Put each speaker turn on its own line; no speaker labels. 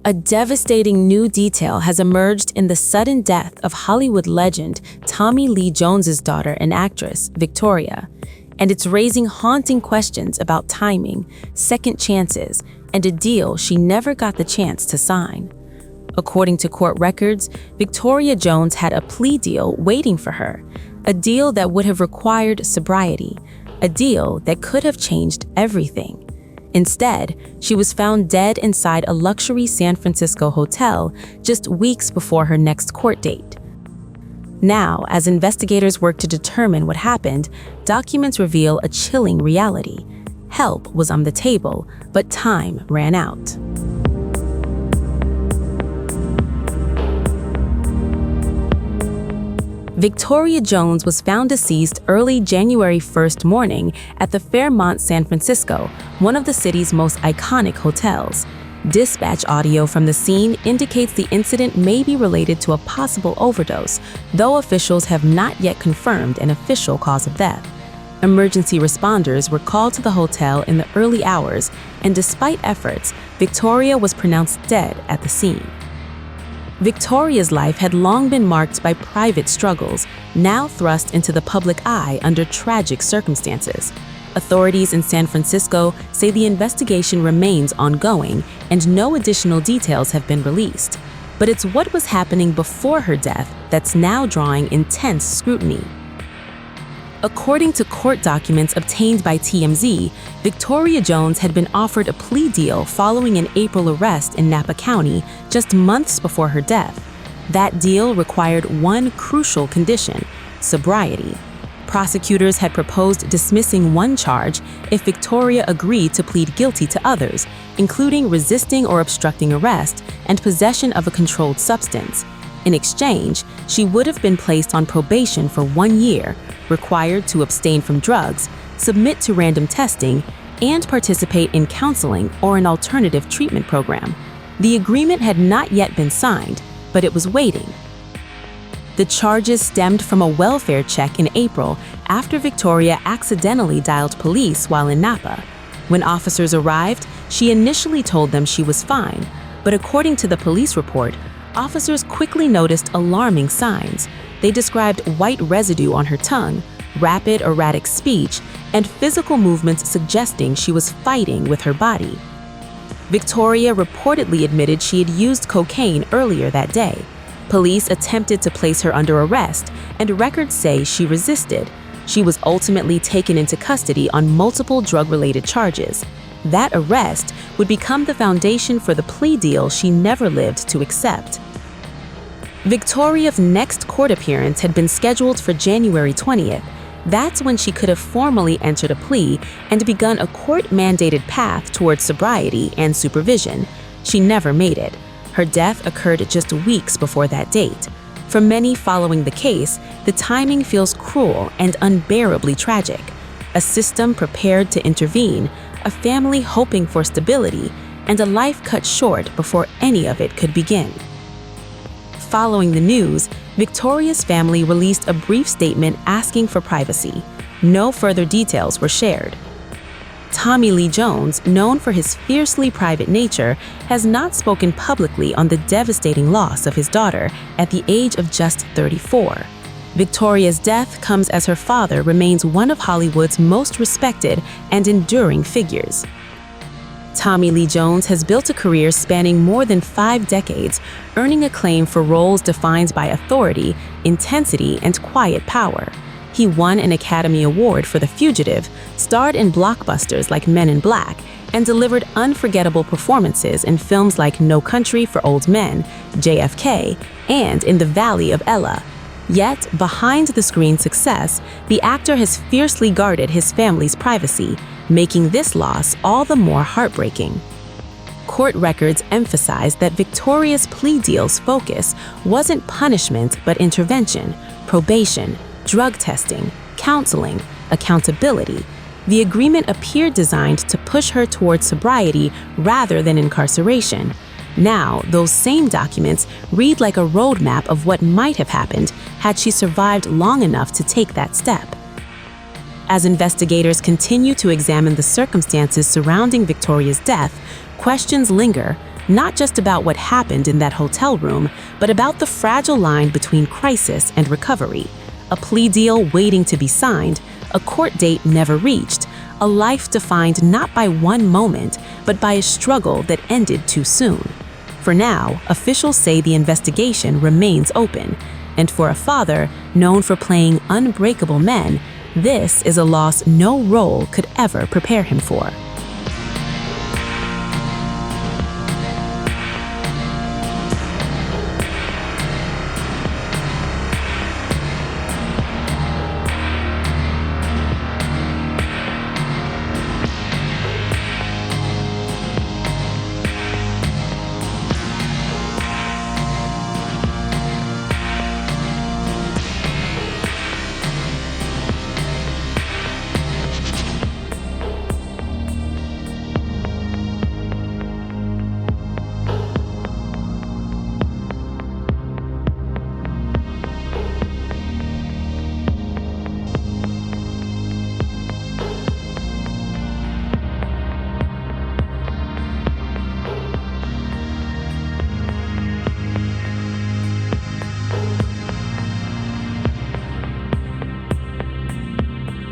A devastating new detail has emerged in the sudden death of Hollywood legend Tommy Lee Jones's daughter and actress, Victoria, and it's raising haunting questions about timing, second chances, and a deal she never got the chance to sign. According to court records, Victoria Jones had a plea deal waiting for her, a deal that would have required sobriety, a deal that could have changed everything. Instead, she was found dead inside a luxury San Francisco hotel just weeks before her next court date. Now, as investigators work to determine what happened, documents reveal a chilling reality. Help was on the table, but time ran out. Victoria Jones was found deceased early January 1st morning at the Fairmont San Francisco, one of the city's most iconic hotels. Dispatch audio from the scene indicates the incident may be related to a possible overdose, though officials have not yet confirmed an official cause of death. Emergency responders were called to the hotel in the early hours, and despite efforts, Victoria was pronounced dead at the scene. Victoria's life had long been marked by private struggles, now thrust into the public eye under tragic circumstances. Authorities in San Francisco say the investigation remains ongoing and no additional details have been released. But it's what was happening before her death that's now drawing intense scrutiny. According to court documents obtained by TMZ, Victoria Jones had been offered a plea deal following an April arrest in Napa County just months before her death. That deal required one crucial condition: sobriety. Prosecutors had proposed dismissing one charge if Victoria agreed to plead guilty to others, including resisting or obstructing arrest and possession of a controlled substance. In exchange, she would have been placed on probation for 1 year, required to abstain from drugs, submit to random testing, and participate in counseling or an alternative treatment program. The agreement had not yet been signed, but it was waiting. The charges stemmed from a welfare check in April after Victoria accidentally dialed police while in Napa. When officers arrived, she initially told them she was fine, but according to the police report, officers quickly noticed alarming signs. They described white residue on her tongue, rapid, erratic speech, and physical movements suggesting she was fighting with her body. Victoria reportedly admitted she had used cocaine earlier that day. Police attempted to place her under arrest, and records say she resisted. She was ultimately taken into custody on multiple drug-related charges. That arrest would become the foundation for the plea deal she never lived to accept. Victoria's next court appearance had been scheduled for January 20th. That's when she could have formally entered a plea and begun a court-mandated path towards sobriety and supervision. She never made it. Her death occurred just weeks before that date. For many following the case, the timing feels cruel and unbearably tragic. A system prepared to intervene, a family hoping for stability, and a life cut short before any of it could begin. Following the news, Victoria's family released a brief statement asking for privacy. No further details were shared. Tommy Lee Jones, known for his fiercely private nature, has not spoken publicly on the devastating loss of his daughter at the age of just 34. Victoria's death comes as her father remains one of Hollywood's most respected and enduring figures. Tommy Lee Jones has built a career spanning more than 5 decades, earning acclaim for roles defined by authority, intensity, and quiet power. He won an Academy Award for The Fugitive, starred in blockbusters like Men in Black, and delivered unforgettable performances in films like No Country for Old Men, JFK, and In the Valley of Ella. Yet, behind the screen success, the actor has fiercely guarded his family's privacy, making this loss all the more heartbreaking. Court records emphasize that Victoria's plea deal's focus wasn't punishment but intervention, probation, drug testing, counseling, accountability. The agreement appeared designed to push her towards sobriety rather than incarceration. Now, those same documents read like a roadmap of what might have happened had she survived long enough to take that step. As investigators continue to examine the circumstances surrounding Victoria's death, questions linger. not just about what happened in that hotel room, but about the fragile line between crisis and recovery. A plea deal waiting to be signed, a court date never reached, a life defined not by one moment, but by a struggle that ended too soon. For now, officials say the investigation remains open, and for a father known for playing unbreakable men, this is a loss no role could ever prepare him for.